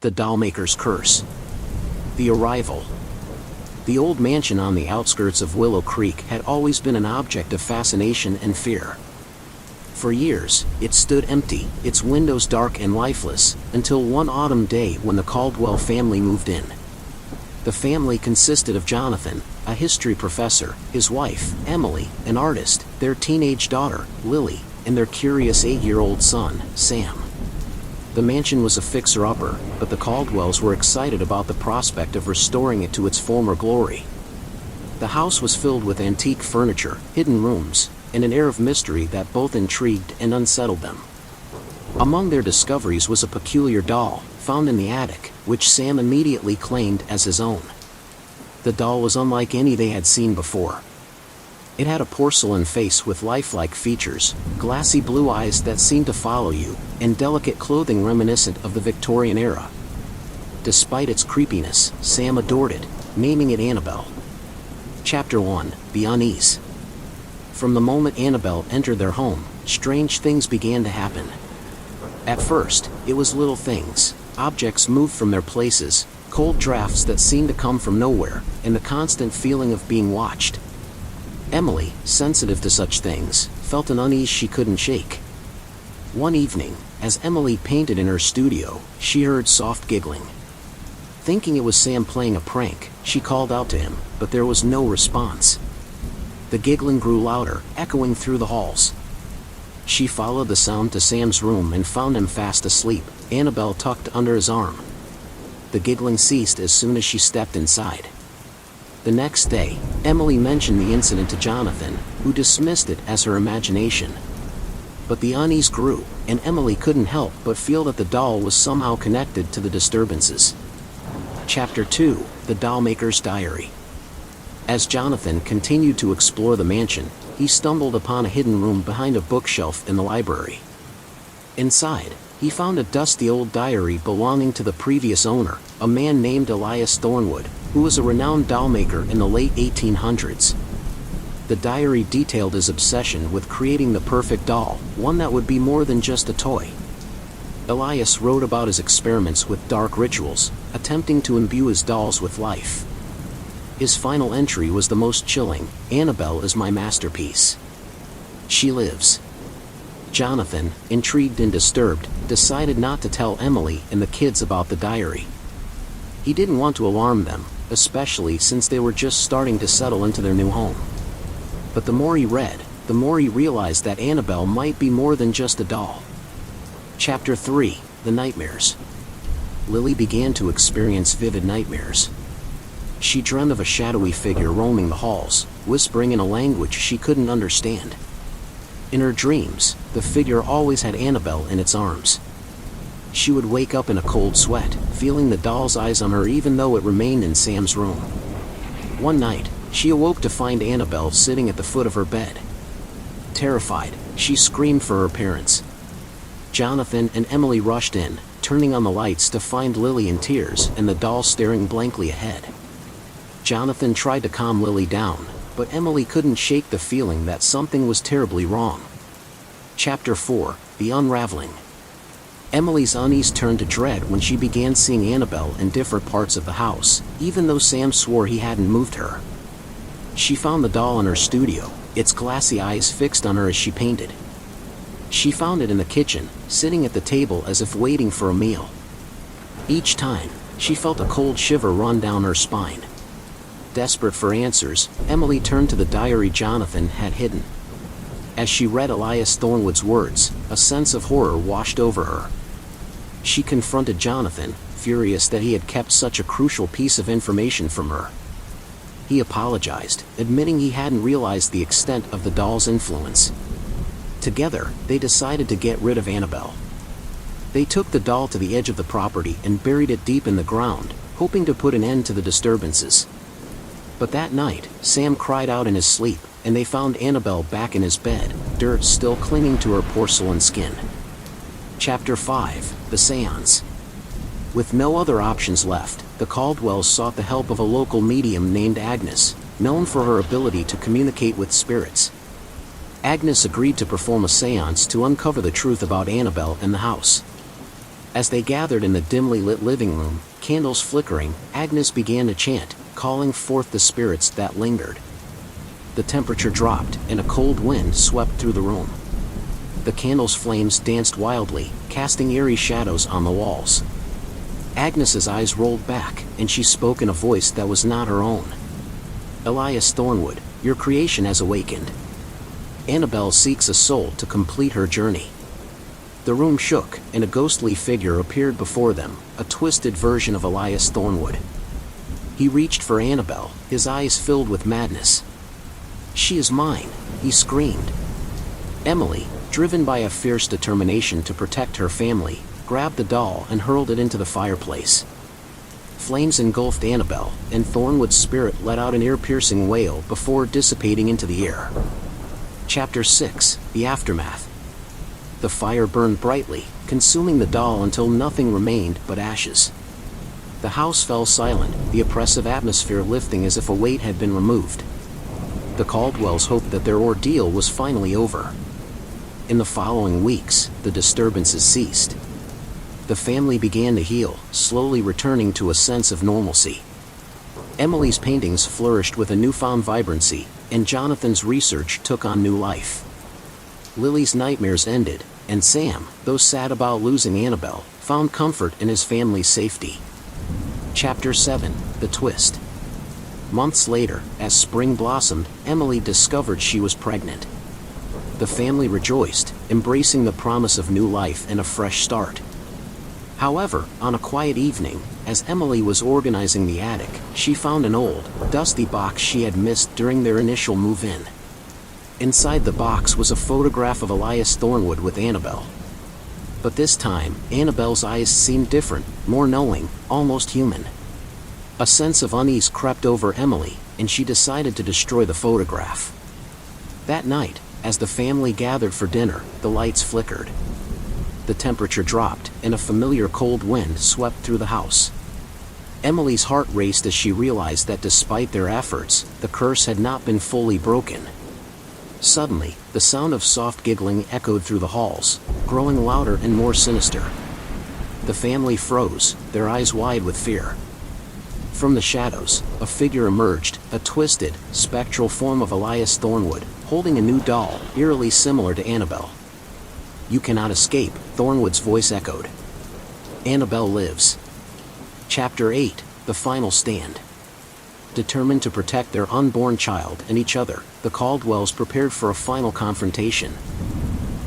The Dollmaker's Curse. The Arrival. The old mansion on the outskirts of Willow Creek had always been an object of fascination and fear. For years, it stood empty, its windows dark and lifeless, until one autumn day when the Caldwell family moved in. The family consisted of Jonathan, a history professor, his wife, Emily, an artist, their teenage daughter, Lily, and their curious 8-year-old son, Sam. The mansion was a fixer-upper, but the Caldwells were excited about the prospect of restoring it to its former glory. The house was filled with antique furniture, hidden rooms, and an air of mystery that both intrigued and unsettled them. Among their discoveries was a peculiar doll, found in the attic, which Sam immediately claimed as his own. The doll was unlike any they had seen before. It had a porcelain face with lifelike features, glassy blue eyes that seemed to follow you, and delicate clothing reminiscent of the Victorian era. Despite its creepiness, Sam adored it, naming it Annabelle. Chapter 1: The Unease. From the moment Annabelle entered their home, strange things began to happen. At first, it was little things. Objects moved from their places, cold drafts that seemed to come from nowhere, and the constant feeling of being watched. Emily, sensitive to such things, felt an unease she couldn't shake. One evening, as Emily painted in her studio, she heard soft giggling. Thinking it was Sam playing a prank, she called out to him, but there was no response. The giggling grew louder, echoing through the halls. She followed the sound to Sam's room and found him fast asleep, Annabelle tucked under his arm. The giggling ceased as soon as she stepped inside. The next day, Emily mentioned the incident to Jonathan, who dismissed it as her imagination. But the unease grew, and Emily couldn't help but feel that the doll was somehow connected to the disturbances. Chapter 2: The Dollmaker's Diary. As Jonathan continued to explore the mansion, he stumbled upon a hidden room behind a bookshelf in the library. Inside, he found a dusty old diary belonging to the previous owner, a man named Elias Thornwood, who was a renowned dollmaker in the late 1800s. The diary detailed his obsession with creating the perfect doll, one that would be more than just a toy. Elias wrote about his experiments with dark rituals, attempting to imbue his dolls with life. His final entry was the most chilling: "Annabelle is my masterpiece. She lives." Jonathan, intrigued and disturbed, decided not to tell Emily and the kids about the diary. He didn't want to alarm them, especially since they were just starting to settle into their new home. But the more he read, the more he realized that Annabelle might be more than just a doll. Chapter 3: The Nightmares. Lily began to experience vivid nightmares. She dreamed of a shadowy figure roaming the halls, whispering in a language she couldn't understand. In her dreams, the figure always had Annabelle in its arms. She would wake up in a cold sweat, feeling the doll's eyes on her even though it remained in Sam's room. One night, she awoke to find Annabelle sitting at the foot of her bed. Terrified, she screamed for her parents. Jonathan and Emily rushed in, turning on the lights to find Lily in tears and the doll staring blankly ahead. Jonathan tried to calm Lily down, but Emily couldn't shake the feeling that something was terribly wrong. Chapter 4: The Unraveling. Emily's unease turned to dread when she began seeing Annabelle in different parts of the house, even though Sam swore he hadn't moved her. She found the doll in her studio, its glassy eyes fixed on her as she painted. She found it in the kitchen, sitting at the table as if waiting for a meal. Each time, she felt a cold shiver run down her spine. Desperate for answers, Emily turned to the diary Jonathan had hidden. As she read Elias Thornwood's words, a sense of horror washed over her. She confronted Jonathan, furious that he had kept such a crucial piece of information from her. He apologized, admitting he hadn't realized the extent of the doll's influence. Together, they decided to get rid of Annabelle. They took the doll to the edge of the property and buried it deep in the ground, hoping to put an end to the disturbances. But that night, Sam cried out in his sleep, and they found Annabelle back in his bed, dirt still clinging to her porcelain skin. Chapter 5: The Seance. With no other options left, the Caldwells sought the help of a local medium named Agnes, known for her ability to communicate with spirits. Agnes agreed to perform a seance to uncover the truth about Annabelle and the house. As they gathered in the dimly lit living room, candles flickering, Agnes began to chant, calling forth the spirits that lingered. The temperature dropped, and a cold wind swept through the room. The candle's flames danced wildly, casting eerie shadows on the walls. Agnes's eyes rolled back, and she spoke in a voice that was not her own. "Elias Thornwood, your creation has awakened. Annabelle seeks a soul to complete her journey." The room shook, and a ghostly figure appeared before them, a twisted version of Elias Thornwood. He reached for Annabelle, his eyes filled with madness. "She is mine," he screamed. Emily, driven by a fierce determination to protect her family, grabbed the doll and hurled it into the fireplace. Flames engulfed Annabelle, and Thornwood's spirit let out an ear-piercing wail before dissipating into the air. Chapter 6: The Aftermath. The fire burned brightly, consuming the doll until nothing remained but ashes. The house fell silent, the oppressive atmosphere lifting as if a weight had been removed. The Caldwells hoped that their ordeal was finally over. In the following weeks, the disturbances ceased. The family began to heal, slowly returning to a sense of normalcy. Emily's paintings flourished with a newfound vibrancy, and Jonathan's research took on new life. Lily's nightmares ended, and Sam, though sad about losing Annabelle, found comfort in his family's safety. Chapter 7: The Twist. Months later, as spring blossomed, Emily discovered she was pregnant. The family rejoiced, embracing the promise of new life and a fresh start. However, on a quiet evening, as Emily was organizing the attic, she found an old, dusty box she had missed during their initial move-in. Inside the box was a photograph of Elias Thornwood with Annabelle. But this time, Annabelle's eyes seemed different, more knowing, almost human. A sense of unease crept over Emily, and she decided to destroy the photograph. That night, as the family gathered for dinner, the lights flickered. The temperature dropped, and a familiar cold wind swept through the house. Emily's heart raced as she realized that despite their efforts, the curse had not been fully broken. Suddenly, the sound of soft giggling echoed through the halls, growing louder and more sinister. The family froze, their eyes wide with fear. From the shadows, a figure emerged, a twisted, spectral form of Elias Thornwood, holding a new doll, eerily similar to Annabelle. "You cannot escape," Thornwood's voice echoed. "Annabelle lives." Chapter 8: The Final Stand. Determined to protect their unborn child and each other, the Caldwells prepared for a final confrontation.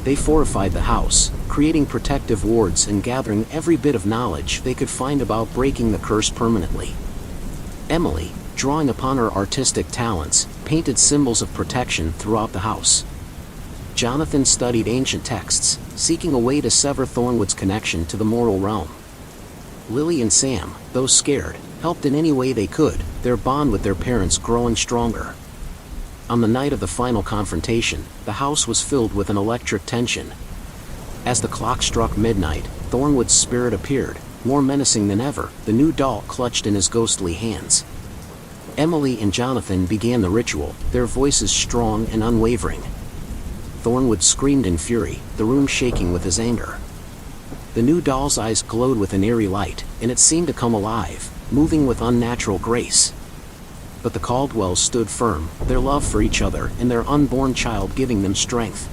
They fortified the house, creating protective wards and gathering every bit of knowledge they could find about breaking the curse permanently. Emily, drawing upon her artistic talents, painted symbols of protection throughout the house. Jonathan studied ancient texts, seeking a way to sever Thornwood's connection to the mortal realm. Lily and Sam, though scared, helped in any way they could, their bond with their parents growing stronger. On the night of the final confrontation, the house was filled with an electric tension. As the clock struck midnight, Thornwood's spirit appeared, more menacing than ever, the new doll clutched in his ghostly hands. Emily and Jonathan began the ritual, their voices strong and unwavering. Thornwood screamed in fury, the room shaking with his anger. The new doll's eyes glowed with an eerie light, and it seemed to come alive, moving with unnatural grace. But the Caldwells stood firm, their love for each other and their unborn child giving them strength.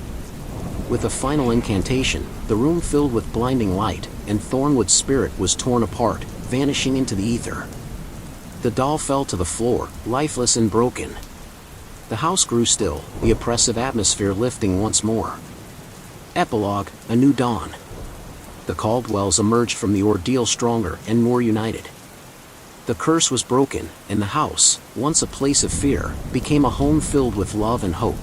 With a final incantation, the room filled with blinding light, and Thornwood's spirit was torn apart, vanishing into the ether. The doll fell to the floor, lifeless and broken. The house grew still, the oppressive atmosphere lifting once more. Epilogue: A New Dawn. The Caldwells emerged from the ordeal stronger and more united. The curse was broken, and the house, once a place of fear, became a home filled with love and hope.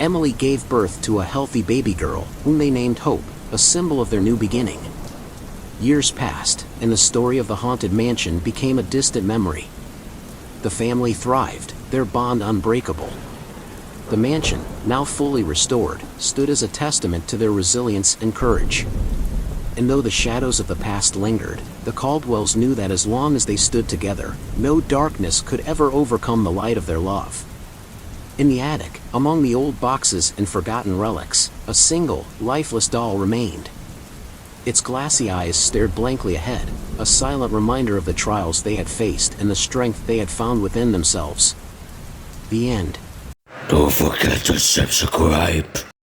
Emily gave birth to a healthy baby girl, whom they named Hope, a symbol of their new beginning. Years passed, and the story of the haunted mansion became a distant memory. The family thrived, their bond unbreakable. The mansion, now fully restored, stood as a testament to their resilience and courage. And though the shadows of the past lingered, the Caldwells knew that as long as they stood together, no darkness could ever overcome the light of their love. In the attic, among the old boxes and forgotten relics, a single, lifeless doll remained. Its glassy eyes stared blankly ahead, a silent reminder of the trials they had faced and the strength they had found within themselves. The end. Don't forget to subscribe.